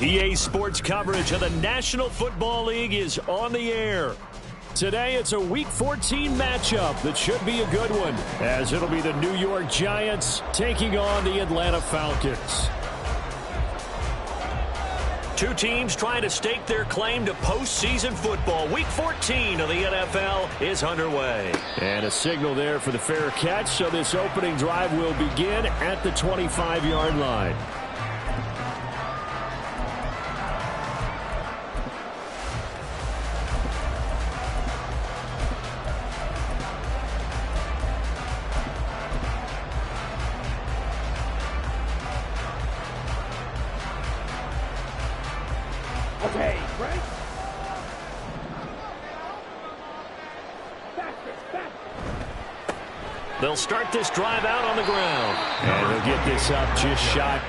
EA Sports coverage of the National Football League is on the air. Today, it's a Week 14 matchup that should be a good one, as it'll be the New York Giants taking on the Atlanta Falcons. Two teams trying to stake their claim to postseason football. Week 14 of the NFL is underway. And a signal there for the fair catch, so this opening drive will begin at the 25-yard line. Okay, right? They'll start this drive out on the ground. And he'll get this up just shy.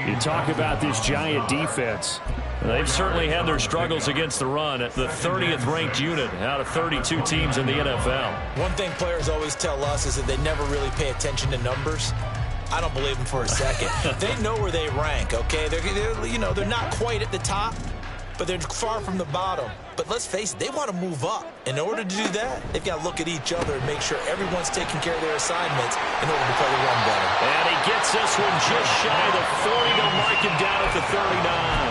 You talk about this Giant defense. They've certainly had their struggles against the run at the 30th ranked unit out of 32 teams in the NFL. One thing players always tell us is that they never really pay attention to numbers. I don't believe them for a second. They know where they rank, okay? They're not quite at the top, but they're far from the bottom. But let's face it, they want to move up. In order to do that, they've got to look at each other and make sure everyone's taking care of their assignments in order to play the run better. And he gets this one just shy of the 40. They'll mark him down at the 39.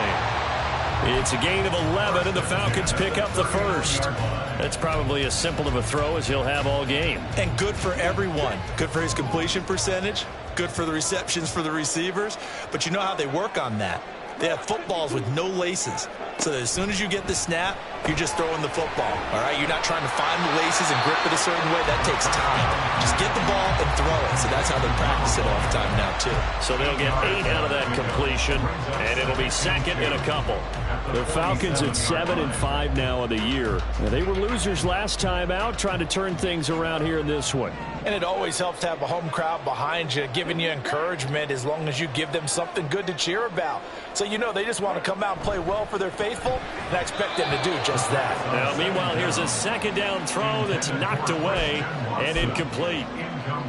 It's a gain of 11, and the Falcons pick up the first. That's probably as simple of a throw as he'll have all game. And good for everyone. Good for his completion percentage. Good for the receptions for the receivers. But you know how they work on that. They have footballs with no laces. So that as soon as you get the snap, you're just throwing the football. All right? You're not trying to find the laces and grip it a certain way. That takes time. Just get the ball and throw it. So that's how they practice it all the time now, too. So they'll get 8 out of that completion, and it'll be second in a couple. The Falcons at 7-5 now of the year. They were losers last time out, trying to turn things around here in this one. And it always helps to have a home crowd behind you, giving you encouragement as long as you give them something good to cheer about. So you know they just want to come out and play well for their faithful, and I expect them to do just that. Now, meanwhile, here's a second down throw that's knocked away and incomplete.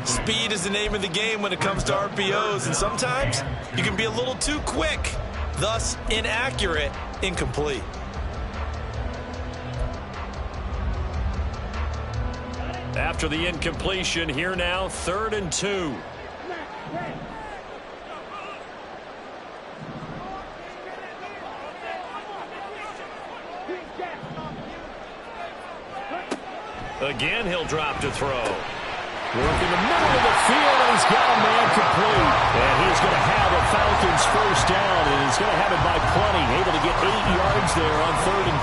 Speed is the name of the game when it comes to RPOs, and sometimes you can be a little too quick, thus inaccurate, incomplete. After the incompletion, here now, 3rd and 2. Again, he'll drop to throw. Working the middle of the field, and he's got a man complete. And he's going to have a Falcons first down, and he's going to have it by plenty. Able to get 8 yards there on 3rd and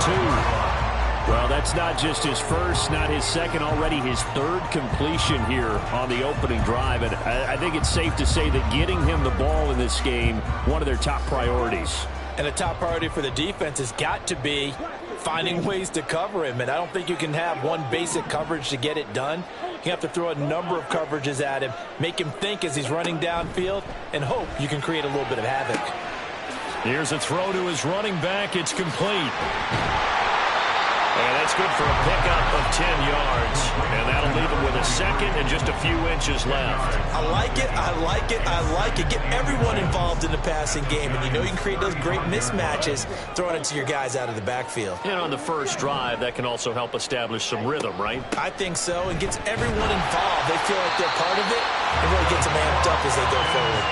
2. Well, that's not just his first, not his second, already his 3rd completion here on the opening drive. And I think it's safe to say that getting him the ball in this game, one of their top priorities. And a top priority for the defense has got to be finding ways to cover him. And I don't think you can have one basic coverage to get it done. You have to throw a number of coverages at him, make him think as he's running downfield, and hope you can create a little bit of havoc. Here's a throw to his running back. It's complete. And that's good for a pickup of 10 yards. And that'll leave him with a second and just a few inches left. I like it, I like it, I like it. Get everyone involved in the passing game. And you know you can create those great mismatches throwing it to your guys out of the backfield. And on the first drive, that can also help establish some rhythm, right? I think so. And gets everyone involved. They feel like they're part of it. And really gets them amped up as they go forward.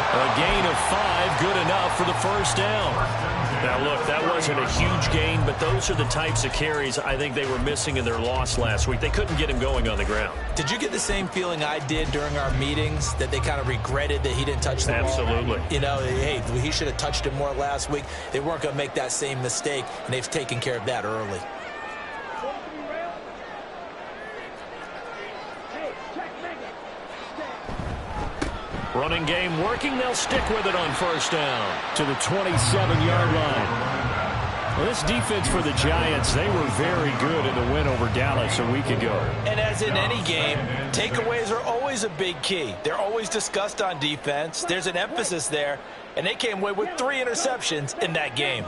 A gain of 5, good enough for the first down. Now, look, that wasn't a huge gain, but those are the types of carries I think they were missing in their loss last week. They couldn't get him going on the ground. Did you get the same feeling I did during our meetings, that they kind of regretted that he didn't touch the ball? Absolutely. You know, hey, he should have touched it more last week. They weren't going to make that same mistake, and they've taken care of that early. Running game working. They'll stick with it on first down to the 27-yard line. Well, this defense for the Giants, they were very good in the win over Dallas a week ago. And as in any game, takeaways are always a big key. They're always discussed on defense. There's an emphasis there, and they came away with 3 interceptions in that game.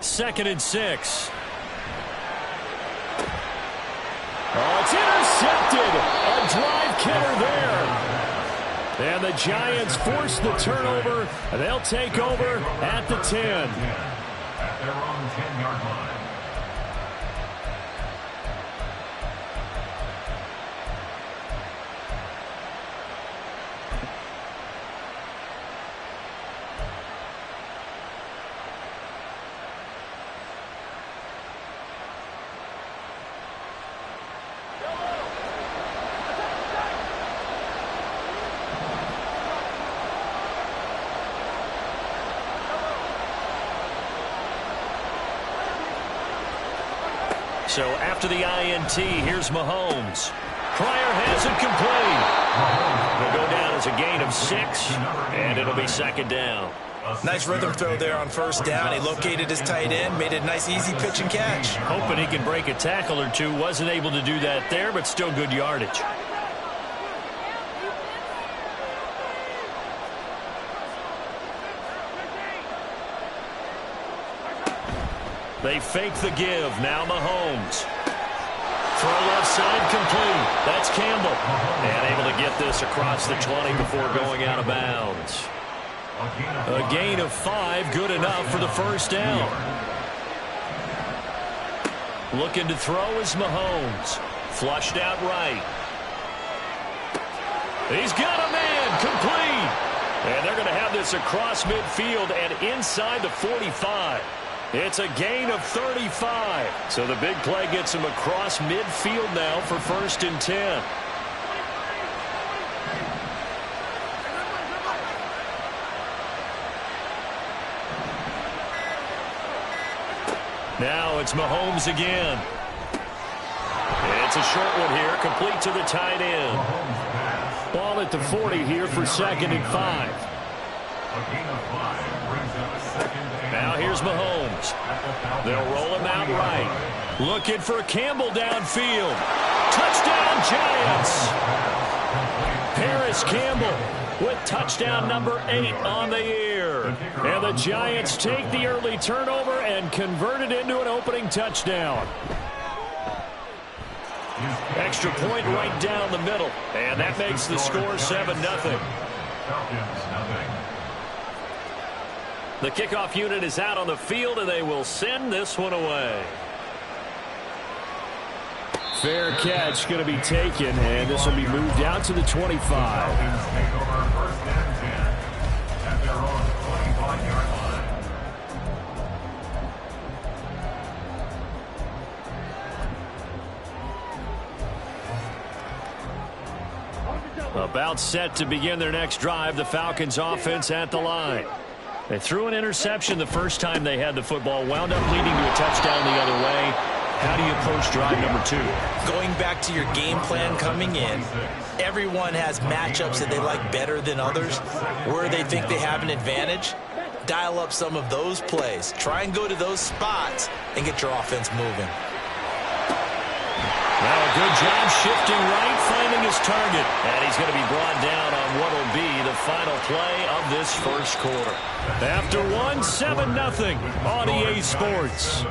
2nd and 6. Oh, it's intercepted. A drive killer there. And the Giants force the turnover. They'll take over at the 10. At their own 10-yard line. So after the INT, here's Mahomes. Pryor has it complete. Will go down as a gain of 6, and it'll be 2nd down. Nice rhythm throw there on 1st down. He located his tight end, made a nice easy pitch and catch. Hoping he can break a tackle or two. Wasn't able to do that there, but still good yardage. They fake the give. Now Mahomes. Throw left side complete. That's Campbell. And able to get this across the 20 before going out of bounds. A gain of 5, good enough for the 1st down. Looking to throw is Mahomes. Flushed out right. He's got a man complete. And they're going to have this across midfield and inside the 45. It's a gain of 35. So the big play gets him across midfield now for 1st and 10. Now it's Mahomes again. It's a short one here, complete to the tight end. Ball at the 40 here for 2nd and 5. Now here's Mahomes. They'll roll him out right. Looking for Campbell downfield. Touchdown Giants. Paris Campbell with touchdown number 8 on the year. And the Giants take the early turnover and convert it into an opening touchdown. Extra point right down the middle. And that makes the score 7-0. The kickoff unit is out on the field, and they will send this one away. Fair catch going to be taken, and this will be moved out to the 25. About set to begin their next drive, the Falcons offense at the line. They threw an interception the first time they had the football, wound up leading to a touchdown the other way. How do you approach drive number 2? Going back to your game plan coming in, everyone has matchups that they like better than others. Where they think they have an advantage, dial up some of those plays. Try and go to those spots and get your offense moving. Now a good job shifting right, finding his target. And he's going to be brought down on what will be the final play of this first quarter. After 7-0 on EA Sports.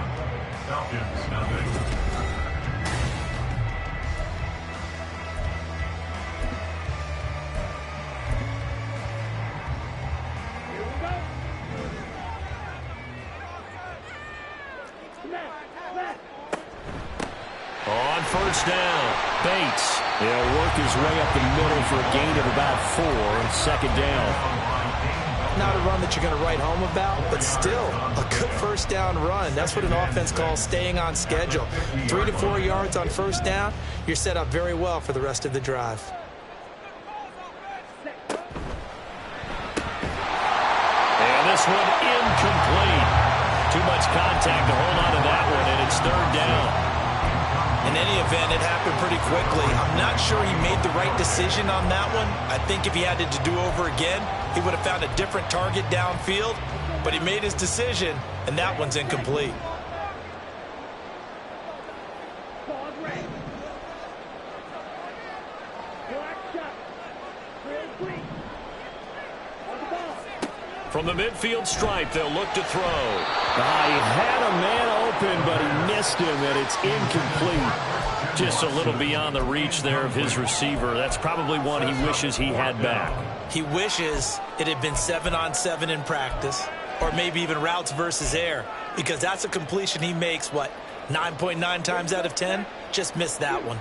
On first down, Bates. He'll work his way up the middle for a gain of about 4 and 2nd down. Not a run that you're going to write home about, but still a good first down run. That's what an offense calls staying on schedule. 3 to 4 yards on first down, you're set up very well for the rest of the drive. And this one incomplete. Too much contact to hold on to that one, and it's 3rd down. In any event, it happened pretty quickly. I'm not sure he made the right decision on that one. I think if he had it to do over again, he would have found a different target downfield. But he made his decision, and that one's incomplete. From the midfield stripe, they'll look to throw. He had a man open, but he missed him, and it's incomplete. Just a little beyond the reach there of his receiver. That's probably one he wishes he had back. He wishes it had been 7-on-7 in practice, or maybe even routes versus air, because that's a completion he makes, 9.9 times out of 10? Just missed that one.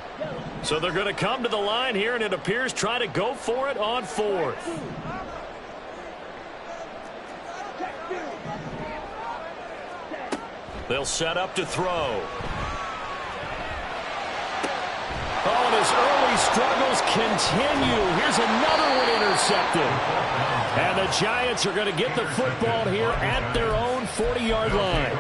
So they're going to come to the line here, and it appears try to go for it on 4th. They'll set up to throw. And his early struggles continue. Here's another one intercepted. And the Giants are going to get the football here at their own 40-yard line.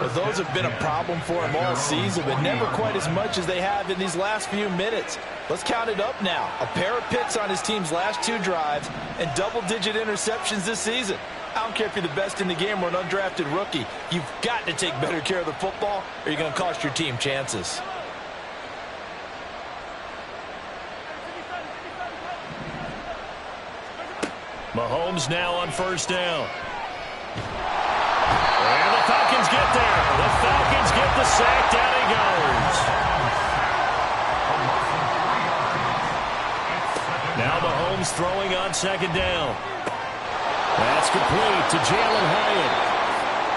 Well, those have been a problem for him all season, but never quite as much as they have in these last few minutes. Let's count it up now. A pair of picks on his team's last 2 drives and double-digit interceptions this season. I don't care if you're the best in the game or an undrafted rookie. You've got to take better care of the football or you're going to cost your team chances. Mahomes now on 1st down. And the Falcons get there. The Falcons get the sack. Down he goes. Now Mahomes throwing on 2nd down. That's complete to Jalen Hyatt.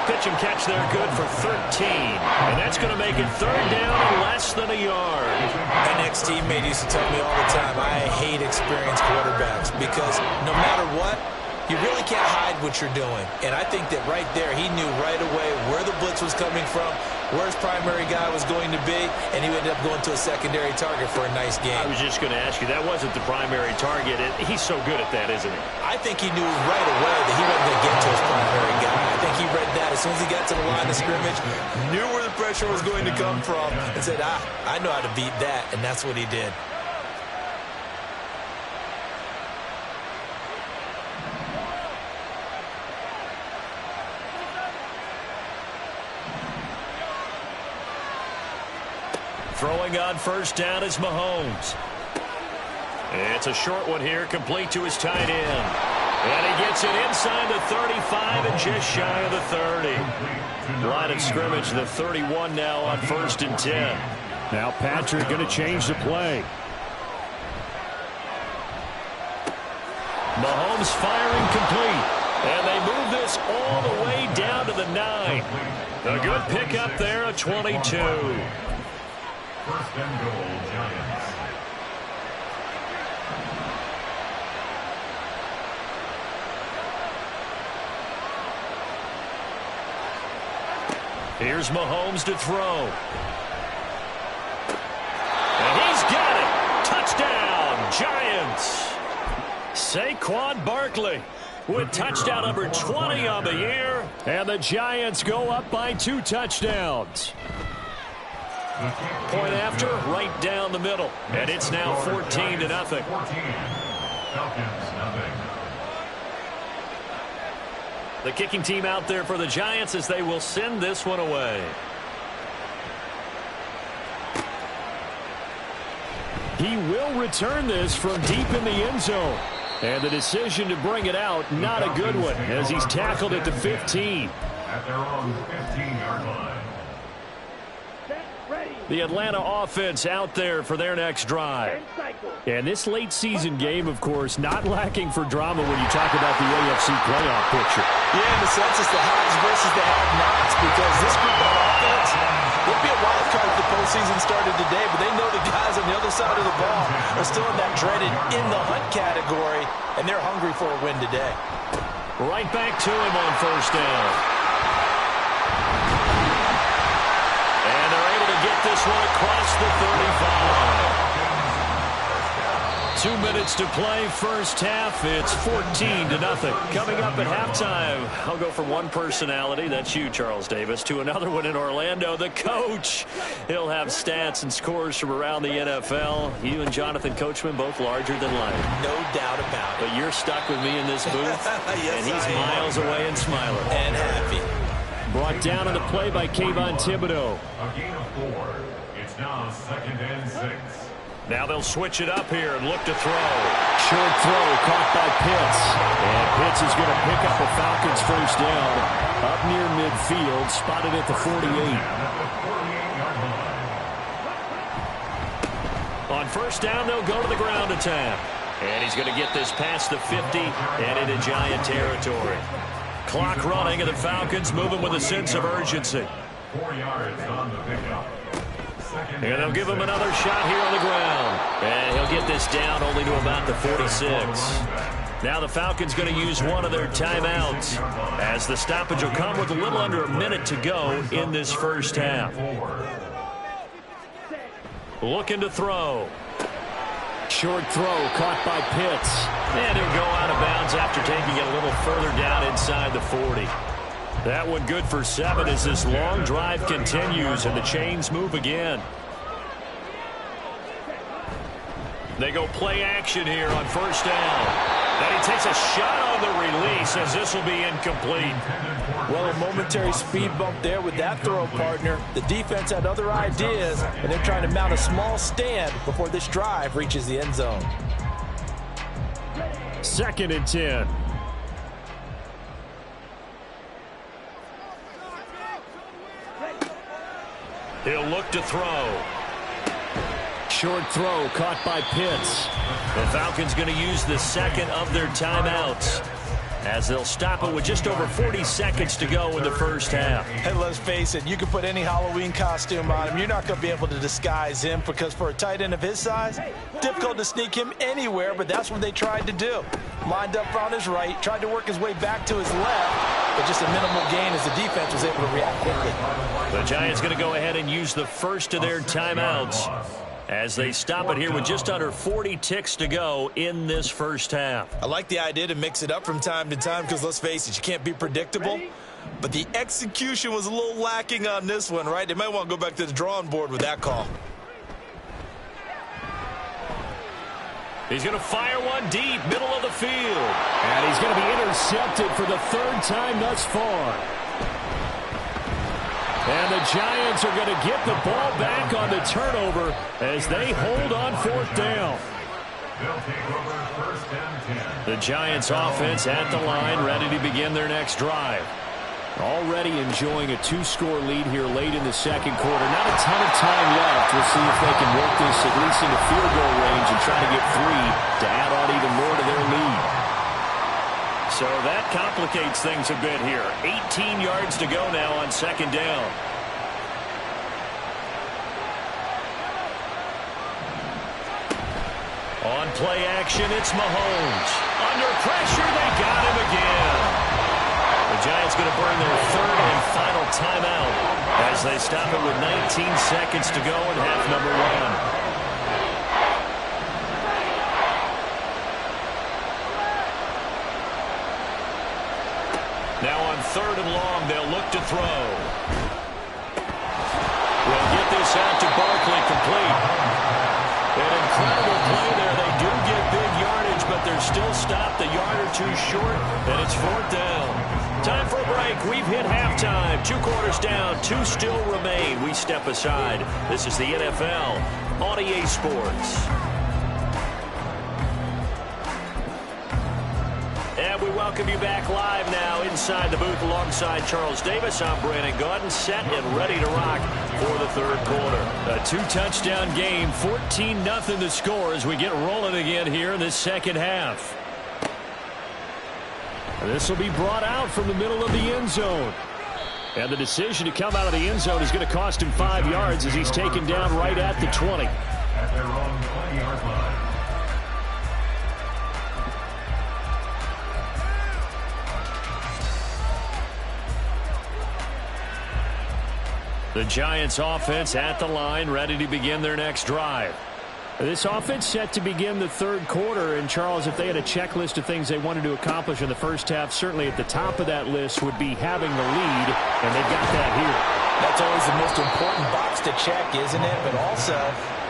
Pitch and catch there, good for 13. And that's going to make it 3rd down and less than a yard. An ex-teammate used to tell me all the time, I hate experienced quarterbacks because no matter what, you really can't hide what you're doing. And I think that right there, he knew right away where the blitz was coming from, where his primary guy was going to be, and he ended up going to a secondary target for a nice game. I was just going to ask you, that wasn't the primary target. He's so good at that, isn't he? I think he knew right away that he wasn't going to get to his primary guy. I think he read that as soon as he got to the line of scrimmage, knew where the pressure was going to come from, and said, I know how to beat that, and that's what he did. Throwing on 1st down is Mahomes. It's a short one here, complete to his tight end. And he gets it inside the 35 and just shy of the 30. Line of scrimmage, the 31 now on 1st and 10. Now Patrick going to change the play. Mahomes firing complete. And they move this all the way down to the 9. A good pickup there, a 22. 1st and goal, Giants. Here's Mahomes to throw. And he's got it. Touchdown, Giants. Saquon Barkley with touchdown number 20 on the year. And the Giants go up by 2 touchdowns. Point after, right down the middle. And it's now 14-0. 14. Falcons, nothing. The kicking team out there for the Giants as they will send this one away. He will return this from deep in the end zone. And the decision to bring it out, not a good one, as he's tackled at the 15. At their own 15-yard line. The Atlanta offense out there for their next drive. And this late season game, of course, not lacking for drama when you talk about the AFC playoff picture. Yeah, in the sense it's the haves versus the have-nots, because this group of offense, they'll be a wild card if the postseason started today, but they know the guys on the other side of the ball are still in that dreaded in-the-hunt category, and they're hungry for a win today. Right back to him on 1st down. Get this one across the 35. 2 minutes to play, first half. It's 14-0. Coming up at halftime, I'll go from one personality, that's you, Charles Davis, to another one in Orlando, the coach. He'll have stats and scores from around the NFL. You and Jonathan Coachman, both larger than life. No doubt about it. But you're stuck with me in this booth, Yes, and he's miles away and smiling. And happy. Brought down on the play by Kayvon Thibodeau. A gain of 4. It's now 2nd and 6. Now they'll switch it up here and look to throw. Short throw caught by Pitts. And Pitts is going to pick up a Falcons first down up near midfield, spotted at the 48. On first down, they'll go to the ground attack. And he's going to get this past the 50 and into Giant territory. Clock running, and the Falcons moving with a sense of urgency. 4 yards on the pickup. And they'll give him another shot here on the ground. And he'll get this down only to about the 46. Now the Falcons going to use one of their timeouts, as the stoppage will come with a little under a minute to go in this first half. Looking to throw. Short throw caught by Pitts. And he'll go out of bounds after taking it a little further down inside the 40. That one good for 7 as this long drive continues and the chains move again. They go play action here on first down. And he takes a shot on the release as this will be incomplete. Well, a momentary speed bump there with that throw, partner. The defense had other ideas, and they're trying to mount a small stand before this drive reaches the end zone. 2nd and 10. He'll look to throw. Short throw caught by Pitts. The Falcons going to use the second of their timeouts, as they'll stop it with just over 40 seconds to go in the first half. Hey, let's face it, you can put any Halloween costume on him. You're not going to be able to disguise him, because for a tight end of his size, difficult to sneak him anywhere, but that's what they tried to do. Lined up on his right, tried to work his way back to his left, but just a minimal gain as the defense was able to react quickly. The Giants going to go ahead and use the first of their timeouts as they stop it here with just under 40 ticks to go in this first half. I like the idea to mix it up from time to time, because let's face it, you can't be predictable. But the execution was a little lacking on this one, right? They might want to go back to the drawing board with that call. He's going to fire one deep, middle of the field. And he's going to be intercepted for the 3rd time thus far. And the Giants are going to get the ball back on the turnover as they hold on 4th down. They'll take over 1st and 10. The Giants offense at the line, ready to begin their next drive. Already enjoying a 2-score lead here late in the 2nd quarter. Not a ton of time left. We'll see if they can work this at least into field goal range and try to get 3 to add on even more to their lead. So that complicates things a bit here. 18 yards to go now on 2nd down. On play action, it's Mahomes. Under pressure, they got him again. The Giants going to burn their 3rd and final timeout as they stop it with 19 seconds to go in half number 1. Now on 3rd and long, they'll look to throw. We'll get this out to Barkley, complete. An incredible play there. They do get big yardage, but they're still stopped a yard or 2 short, and it's 4th down. Time for a break. We've hit halftime. 2 quarters down, 2 still remain. We step aside. This is the NFL on EA Sports. And we welcome you back live now inside the booth alongside Charles Davis. I'm Brandon Gaudin, set and ready to rock for the 3rd quarter. A 2-touchdown game, 14-0 the score as we get rolling again here in this 2nd half. This will be brought out from the middle of the end zone. And the decision to come out of the end zone is going to cost him 5 yards as he's taken down right at the 20. At their own 20-yard line. The Giants offense at the line, ready to begin their next drive. This offense set to begin the 3rd quarter, and Charles, if they had a checklist of things they wanted to accomplish in the first half, certainly at the top of that list would be having the lead, and they've got that here. That's always the most important box to check, isn't it? But also,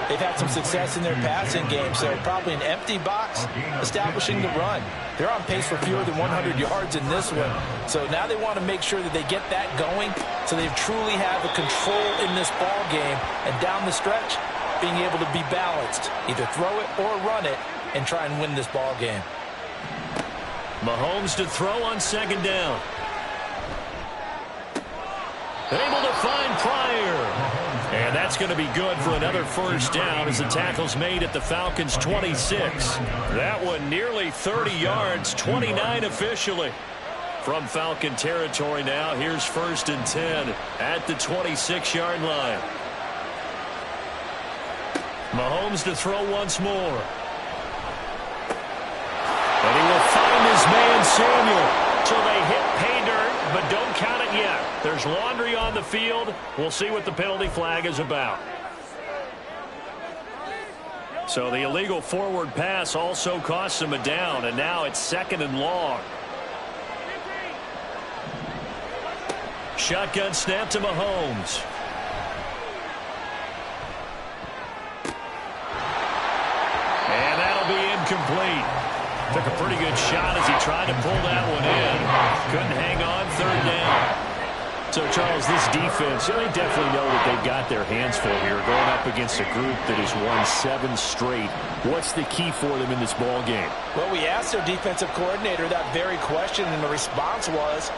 they've had some success in their passing game, so probably an empty box establishing the run. They're on pace for fewer than 100 yards in this one. So now they want to make sure that they get that going so they truly have the control in this ball game. And down the stretch, being able to be balanced, either throw it or run it, and try and win this ball game. Mahomes to throw on second down. Able to find Pryor. And that's going to be good for another first down as the tackle's made at the Falcons' 26. That one nearly 30 yards, 29 officially. From Falcon territory now, here's 1st and 10 at the 26-yard line. Mahomes to throw once more. And he will find his man Samuel. So they hit pay dirt, but don't count it yet. There's laundry on the field. We'll see what the penalty flag is about. So the illegal forward pass also costs him a down, and now it's 2nd and long. Shotgun snap to Mahomes. And that'll be incomplete. Took a pretty good shot as he tried to pull that one in. Couldn't hang on, 3rd down. So, Charles, this defense, they definitely know that they've got their hands full here, going up against a group that has won 7 straight. What's the key for them in this ball game? Well, we asked their defensive coordinator that very question, and the response was,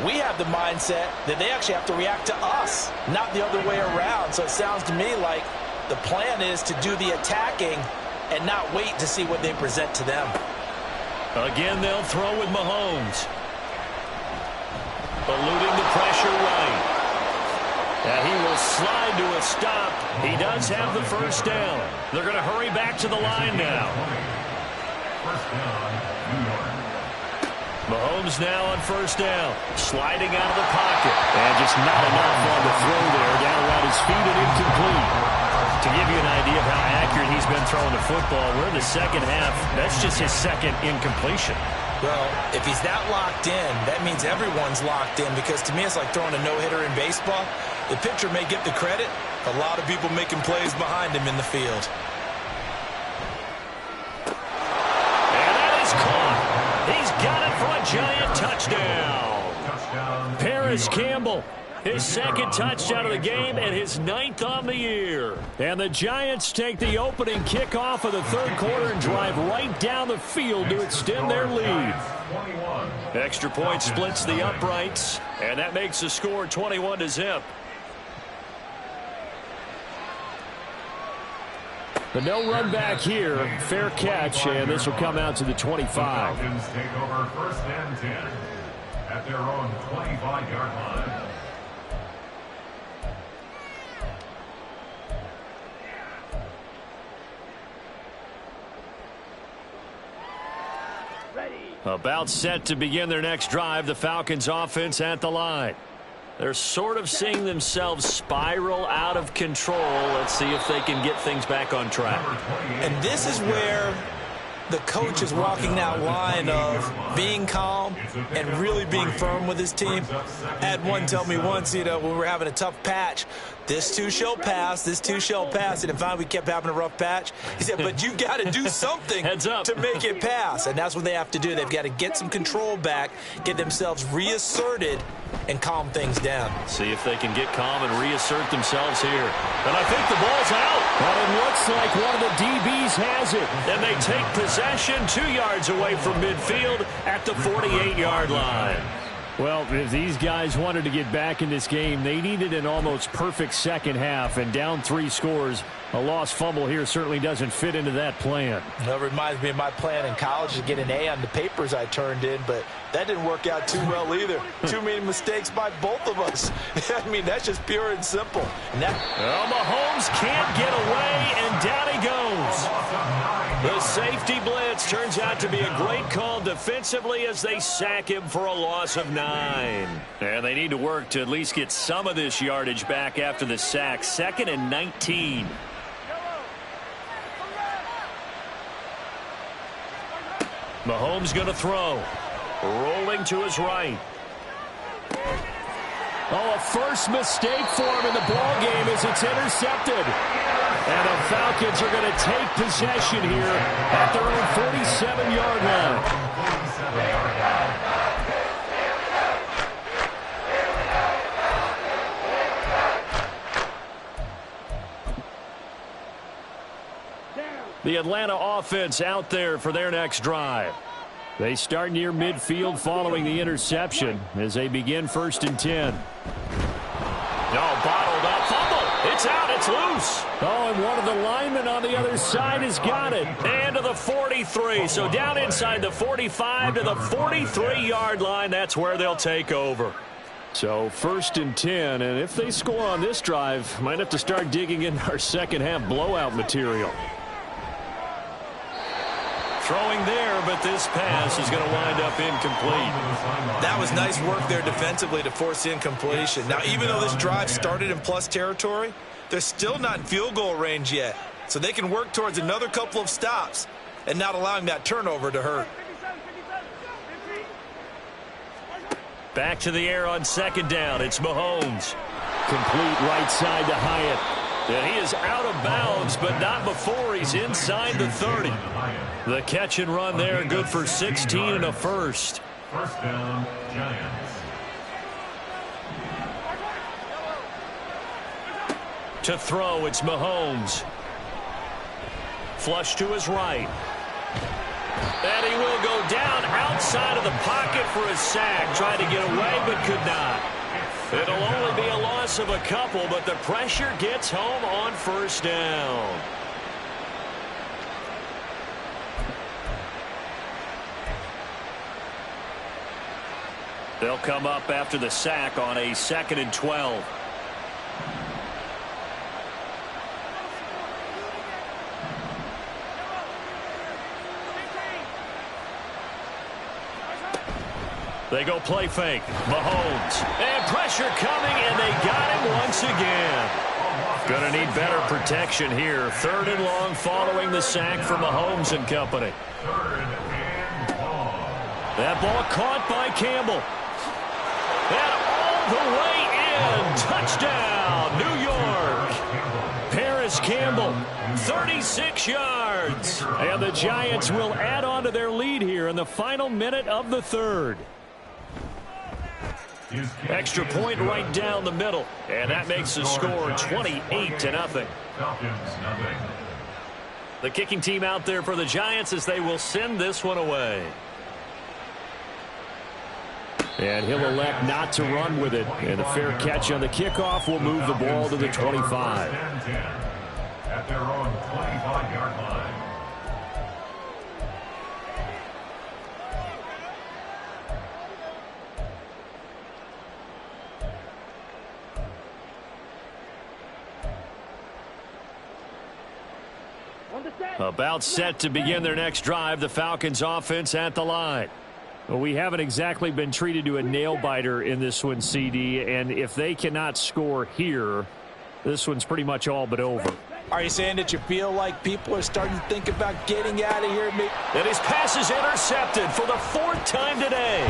we have the mindset that they actually have to react to us, not the other way around. So it sounds to me like the plan is to do the attacking and not wait to see what they present to them. Again, they'll throw with Mahomes. Eluding the pressure right. And he will slide to a stop. He does have the first down. They're going to hurry back to the line now. First down, New York. Mahomes now on first down. Sliding out of the pocket. And just not enough on the throw there. Down around his feet and incomplete. To give you an idea of how accurate he's been throwing the football, we're in the second half. That's just his 2nd incompletion. Well, if he's that locked in, that means everyone's locked in, because to me it's like throwing a no-hitter in baseball. The pitcher may get the credit. A lot of people making plays behind him in the field. And that is caught. He's got it for a Giant touchdown. Paris Campbell. His 2nd touchdown of the game and his 9th on the year. And the Giants take the opening kickoff of the 3rd quarter and drive right down the field to extend their lead. Extra point splits the uprights, and that makes the score 21-0. The no run back here, fair catch, and this will come out to the 25. Falcons take over 1st and 10 at their own 25-yard line. About set to begin their next drive, the Falcons offense at the line. They're sort of seeing themselves spiral out of control. Let's see if they can get things back on track. And this is where the coach is walking that line of being calm and really being firm with his team. I had one tell me once, when we were having a tough patch, this too shall pass, this too shall pass. And finally we kept having a rough patch. He said, but you got to do something to make it pass. And that's what they have to do. They've got to get some control back, get themselves reasserted, and calm things down. See if they can get calm and reassert themselves here. And I think the ball's out. But it looks like one of the DBs has it. And they take possession 2 yards away from midfield at the 48-yard line. Well, if these guys wanted to get back in this game, they needed an almost perfect second half, and down 3 scores. A lost fumble here certainly doesn't fit into that plan. That reminds me of my plan in college to get an A on the papers I turned in, but that didn't work out too well either. Too many mistakes by both of us. I mean, that's just pure and simple. And Mahomes can't get away, and down he goes. The safety blitz turns out to be a great call defensively as they sack him for a loss of 9. And they need to work to at least get some of this yardage back after the sack. 2nd and 19. Mahomes going to throw. Rolling to his right. Oh, a first mistake for him in the ball game as it's intercepted. And the Falcons are going to take possession here at their own 47-yard line. The Atlanta offense out there for their next drive. They start near midfield following the interception as they begin 1st and 10. No, bottled up. Fumble. It's out. It's loose. Oh, and one of the linemen on the other side has got it. And to the 43. So down inside the 45 to the 43-yard line. That's where they'll take over. So 1st and 10, and if they score on this drive, might have to start digging in our second half blowout material. Throwing there, but this pass is going to wind up incomplete. That was nice work there defensively to force incompletion. Now, even though this drive started in plus territory, they're still not in field goal range yet. So they can work towards another couple of stops and not allowing that turnover to hurt. Back to the air on 2nd down. It's Mahomes. Complete right side to Hyatt. And he is out of bounds, but not before he's inside the 30. The catch and run there, good for 16 and a first. 1st down, Giants. To throw, it's Mahomes. Flush to his right. And he will go down outside of the pocket for a sack. Tried to get away, but could not. It'll only be a loss of a couple, but the pressure gets home on 1st down. They'll come up after the sack on a 2nd and 12. They go play fake. Mahomes. And pressure coming, and they got him once again. Going to need better protection here. 3rd and long following the sack from Mahomes and company. 3rd and long. That ball caught by Campbell. And all the way in. Touchdown, New York. Paris Campbell, 36 yards. And the Giants will add on to their lead here in the final minute of the 3rd. Extra point right down the middle. And that makes the score 28-0. The kicking team out there for the Giants as they will send this one away. And he'll elect not to run with it. And a fair catch on the kickoff will move the ball to the 25. At their own 25-yard line. About set to begin their next drive, the Falcons offense at the line. Well, we haven't exactly been treated to a nail-biter in this one, CD, and if they cannot score here, this one's pretty much all but over. Are you saying that you feel like people are starting to think about getting out of here? And his pass is intercepted for the 4th time today.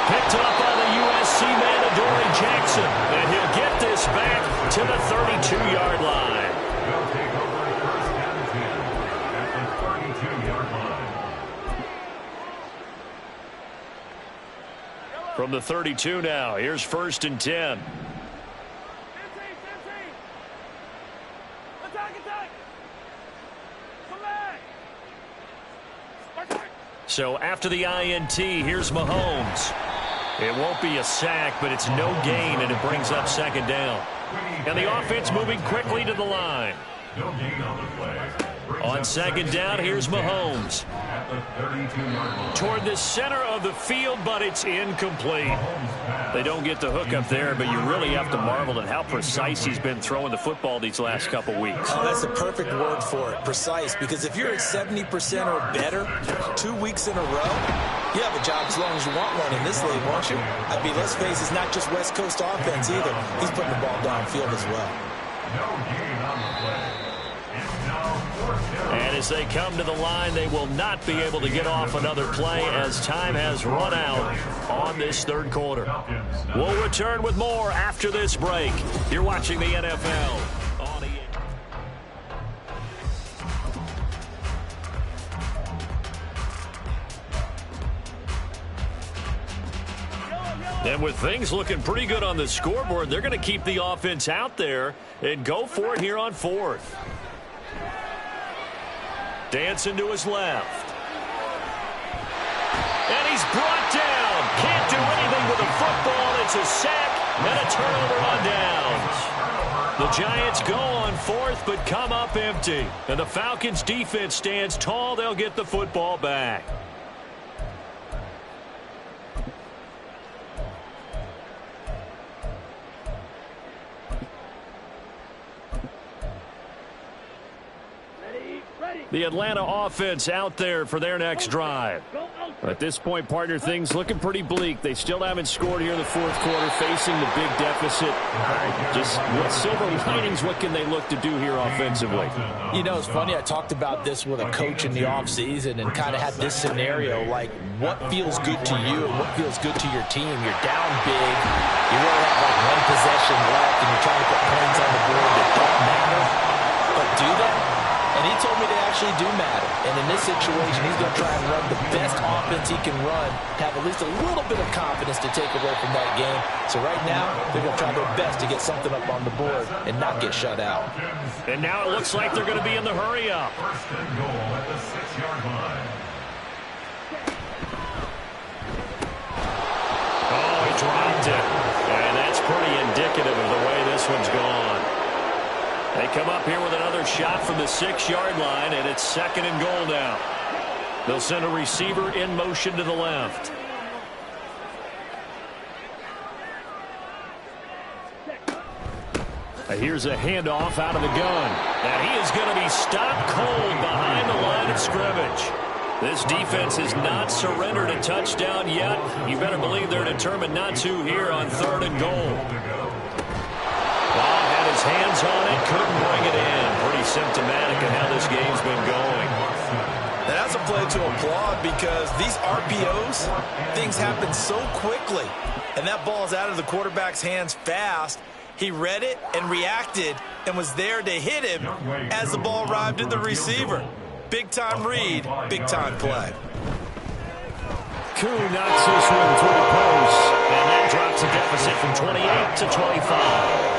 Picked up by the USC man, Adoree Jackson, and he'll get this back to the 32-yard line. They'll take over 1st and 10 at the 32-yard line. From the 32 now, here's 1st and 10. So after the INT, here's Mahomes. It won't be a sack, but it's no gain, and it brings up 2nd down. And the offense moving quickly to the line. No gain on the play. On 2nd down, here's Mahomes. At the 32-yard line. Toward the center of the field, but it's incomplete. They don't get the hook up there, but you really have to marvel at how precise he's been throwing the football these last couple weeks. Oh, that's the perfect word for it, precise. Because if you're at 70% or better 2 weeks in a row, you have a job as long as you want one in this league, won't you? I mean, let's face it, it's not just West Coast offense either. He's putting the ball downfield as well. No gain on the play. It's now 4th down. And as they come to the line, they will not be able to get off another play as time has run out on this 3rd quarter. We'll return with more after this break. You're watching the NFL on EA. And with things looking pretty good on the scoreboard, they're going to keep the offense out there and go for it here on 4th. Dancing to his left. And he's brought down. Can't do anything with the football. It's a sack and a turnover on downs. The Giants go on fourth but come up empty. And the Falcons defense stands tall. They'll get the football back. The Atlanta offense out there for their next drive. At this point, partner, things looking pretty bleak. They still haven't scored here in the fourth quarter, facing the big deficit. Just what silver linings, what can they look to do here offensively? You know, it's funny. I talked about this with a coach in the offseason and kind of had this scenario, like what feels good to you and what feels good to your team. You're down big. You really have like one possession left, and you're trying to put points on the board that don't matter. But do that? And he told me they actually do matter. And in this situation, he's going to try and run the best offense he can run to have at least a little bit of confidence to take away from that game. So right now, they're going to try their best to get something up on the board and not get shut out. And now it looks like they're going to be in the hurry-up. First and goal at the 6-yard line. Oh, he dropped it. And that's pretty indicative of the way this one's gone. They come up here with another shot from the 6-yard line, and it's second and goal now. They'll send a receiver in motion to the left. Here's a handoff out of the gun. And he is going to be stopped cold behind the line of scrimmage. This defense has not surrendered a touchdown yet. You better believe they're determined not to here on third and goal. His hands on it, couldn't bring it in. Pretty symptomatic of how this game's been going. And that's a play to applaud because these RPOs, things happen so quickly. And that ball's out of the quarterback's hands fast. He read it and reacted and was there to hit him as the ball arrived at the receiver. Big-time read, big-time play. Koo knocks this one through the post. And that drops the deficit from 28 to 25.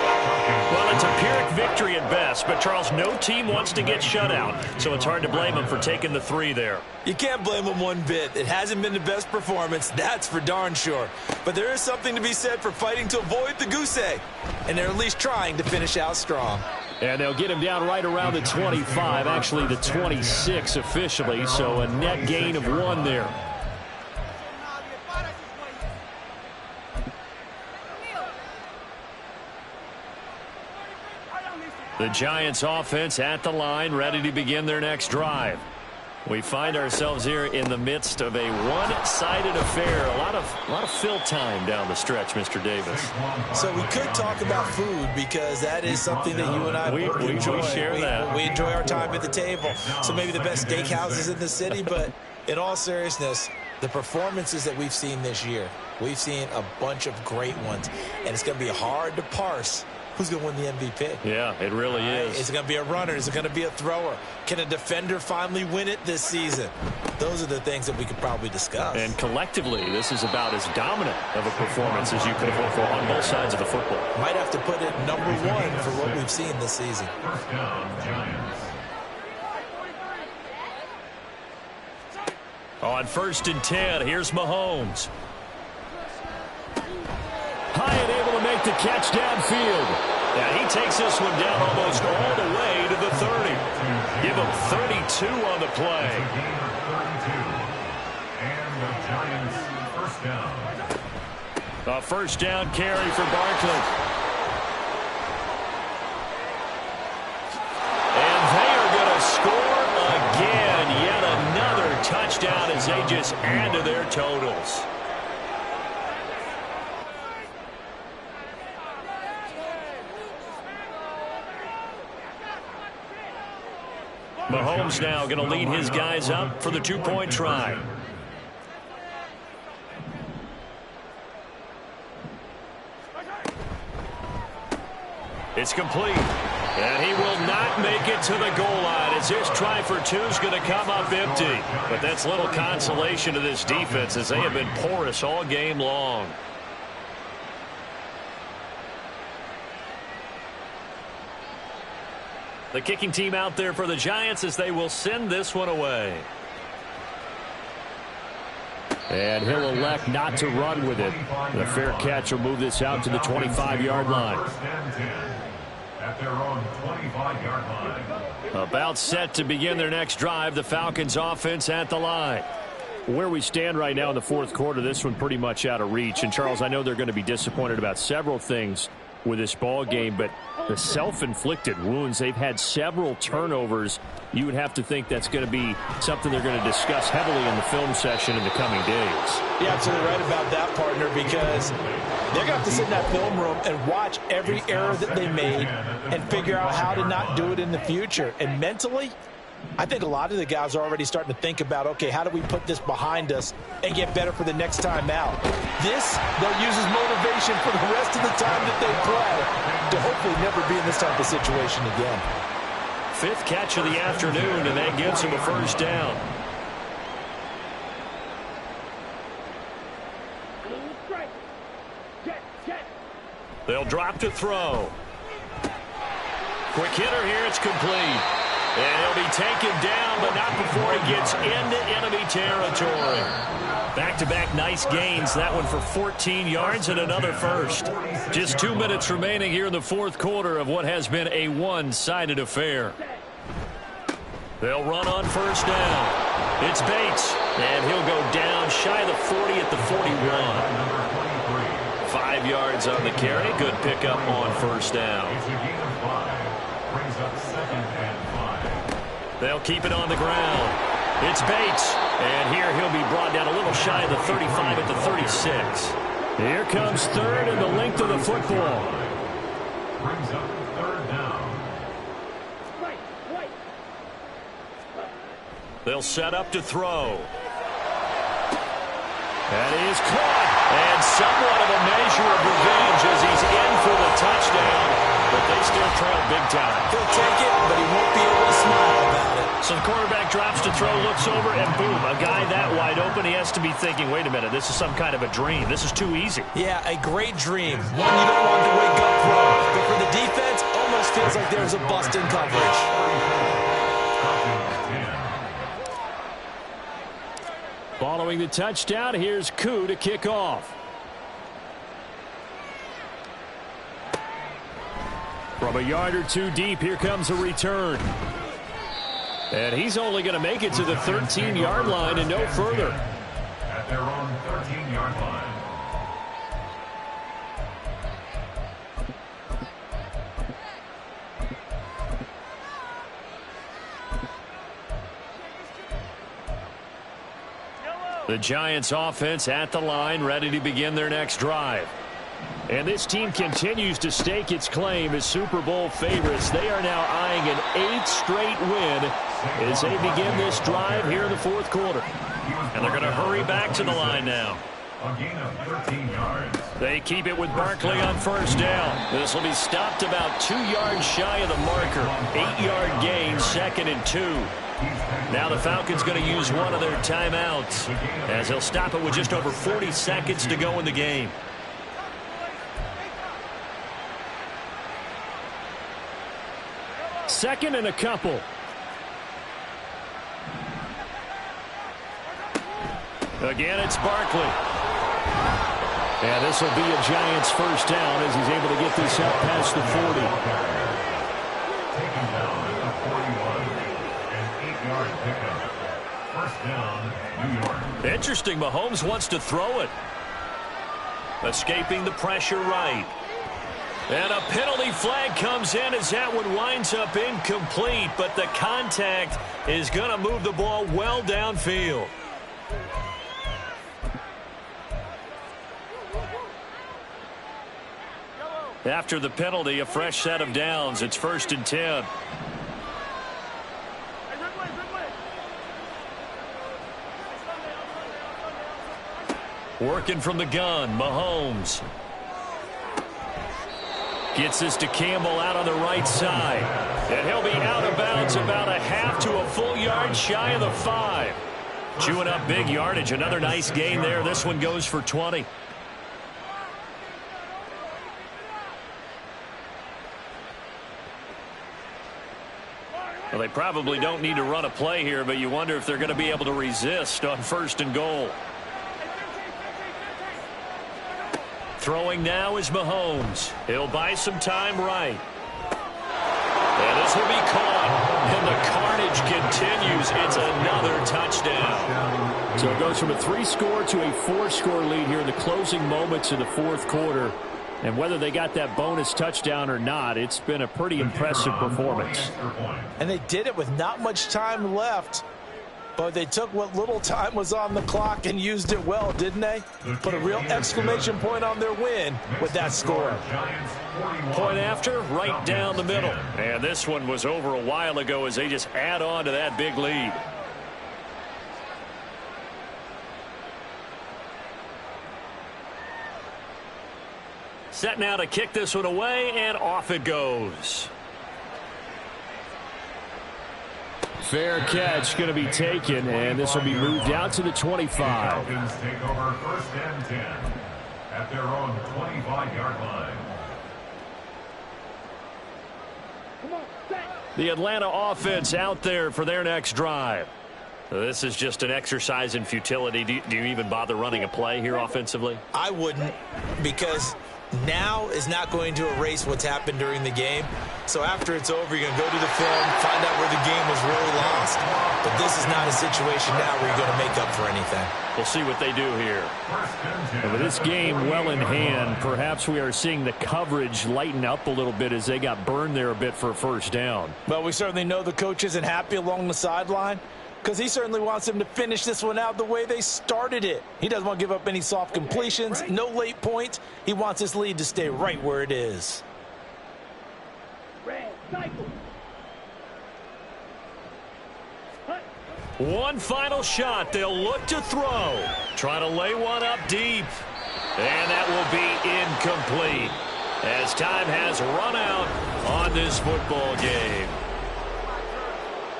Well, it's a Pyrrhic victory at best, but, Charles, no team wants to get shut out, so it's hard to blame them for taking the 3 there. You can't blame them one bit. It hasn't been the best performance, that's for darn sure. But there is something to be said for fighting to avoid the goose egg, and they're at least trying to finish out strong. And they'll get him down right around the 25, actually the 26 officially, so a net gain of 1 there. The Giants offense at the line, ready to begin their next drive. We find ourselves here in the midst of a one-sided affair. A lot of fill time down the stretch, Mr. Davis. So we could talk about food because that is something that you and I enjoy. We share that. We enjoy our time at the table. So maybe the best steakhouses in the city, but in all seriousness, the performances that we've seen this year, we've seen a bunch of great ones, and it's going to be hard to parse who's going to win the MVP. Yeah, it really is. Is it going to be a runner? Is it going to be a thrower? Can a defender finally win it this season? Those are the things that we could probably discuss. And collectively, this is about as dominant of a performance as you could have hoped for on both sides of the football. Might have to put it number 1 for what we've seen this season. First down, Giants. On 1st and 10, here's Mahomes. Hyatt able to make the catch downfield. And he takes this one down almost all the way to the 30. Give him 32 on the play. And the Giants first down. A first down carry for Barkley. And they are going to score again. Yet another touchdown as they just add to their totals. Mahomes now going to lead his guys up for the 2-point try. It's complete. And he will not make it to the goal line as his try for 2 is going to come up empty. But that's little consolation to this defense as they have been porous all game long. The kicking team out there for the Giants as they will send this one away. And he'll elect not to run with it. The fair catch will move this out to the 25-yard line. At their own 25-yard line. About set to begin their next drive. The Falcons offense at the line. Where we stand right now in the fourth quarter, this one pretty much out of reach. And, Charles, I know they're going to be disappointed about several things with this ball game, but the self-inflicted wounds, they've had several turnovers. You would have to think that's going to be something they're going to discuss heavily in the film session in the coming days. You're absolutely right about that, partner, because they're going to have to sit in that film room and watch every error that they made and figure out how to not do it in the future. And mentally, I think a lot of the guys are already starting to think about, okay, how do we put this behind us and get better for the next time out? This, they'll use as motivation for the rest of the time that they play to hopefully never be in this type of situation again. Fifth catch of the afternoon, and that gives him a first down. They'll drop to throw. Quick hitter here, it's complete. And he'll be taken down, but not before he gets into enemy territory. Back-to-back nice gains. That one for 14 yards and another first. Just 2 minutes remaining here in the fourth quarter of what has been a one-sided affair. They'll run on first down. It's Bates, and he'll go down shy of the 40 at the 41. 5 yards on the carry. Good pickup on first down. Brings up 2nd and 5. They'll keep it on the ground. It's Bates. And here he'll be brought down a little shy of the 35 at the 36. Here comes third and the length of the football. Brings up 3rd down. They'll set up to throw. That is caught. And somewhat of a measure of revenge as he's in for the touchdown. But they still trail big time. He'll take it, but he won't be able to smile about it. So the quarterback drops to throw, looks over, and boom, a guy that wide open, he has to be thinking, wait a minute, this is some kind of a dream. This is too easy. Yeah, a great dream. One you don't want to wake up from. But for the defense, almost feels like there's a bust in coverage. Following the touchdown, here's Koo to kick off. From a yard or two deep, here comes a return. And he's only going to make it to the 13-yard line and no further. At their own 13-yard line. The Giants offense at the line, ready to begin their next drive. And this team continues to stake its claim as Super Bowl favorites. They are now eyeing an 8th straight win as they begin this drive here in the fourth quarter. And they're going to hurry back to the line now. A gain of 13 yards. They keep it with Barkley on first down. This will be stopped about 2 yards shy of the marker. 8-yard gain, 2nd and 2. Now the Falcons going to use one of their timeouts as he'll stop it with just over 40 seconds to go in the game. Second and a couple. Again, it's Barkley. And this will be a Giants first down as he's able to get this out past the 40. Taken down at the 41. An 8-yard pickup. First down, New York. Interesting. Mahomes wants to throw it. Escaping the pressure right. And a penalty flag comes in as that one winds up incomplete, but the contact is going to move the ball well downfield. After the penalty, a fresh set of downs. It's 1st and 10. Working from the gun, Mahomes. Gets this to Campbell out on the right side. And he'll be out of bounds about a half to a full yard shy of the 5. Chewing up big yardage. Another nice gain there. This one goes for 20. Well, they probably don't need to run a play here, but you wonder if they're going to be able to resist on 1st and goal. Throwing now is Mahomes. He'll buy some time right. And this will be caught. And the carnage continues. It's another touchdown. So it goes from a 3-score to a 4-score lead here in the closing moments of the 4th quarter. And whether they got that bonus touchdown or not, it's been a pretty impressive performance. And they did it with not much time left. But they took what little time was on the clock and used it well, didn't they? Put a real exclamation point on their win with that score. Point after, right down the middle. And this one was over a while ago as they just add on to that big lead. Set now to kick this one away, and off it goes. Fair catch going to be taken, and this will be moved out to the 25. Falcons take over 1st and 10 at their own 25-yard line. The Atlanta offense out there for their next drive. This is just an exercise in futility. Do you even bother running a play here offensively? I wouldn't, because now is not going to erase what's happened during the game. So after it's over, you're going to go to the film, find out where the game was really lost. But this is not a situation now where you're going to make up for anything. We'll see what they do here. And with this game well in hand, perhaps we are seeing the coverage lighten up a little bit as they got burned there a bit for a 1st down. Well, we certainly know the coach isn't happy along the sideline, because he certainly wants them to finish this one out the way they started it. He doesn't want to give up any soft completions, no late points. He wants his lead to stay right where it is. One final shot. They'll look to throw. Try to lay one up deep. And that will be incomplete as time has run out on this football game.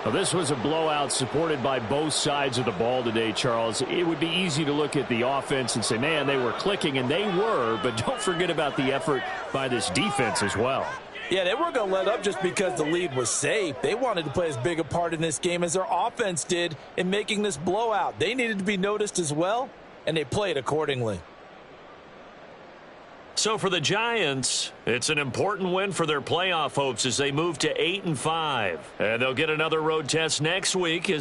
Well, this was a blowout supported by both sides of the ball today, Charles. It would be easy to look at the offense and say, man, they were clicking, and they were, but don't forget about the effort by this defense as well. Yeah, they weren't going to let up just because the lead was safe. They wanted to play as big a part in this game as their offense did in making this blowout. They needed to be noticed as well, and they played accordingly. So for the Giants, it's an important win for their playoff hopes as they move to 8-5. And they'll get another road test next week as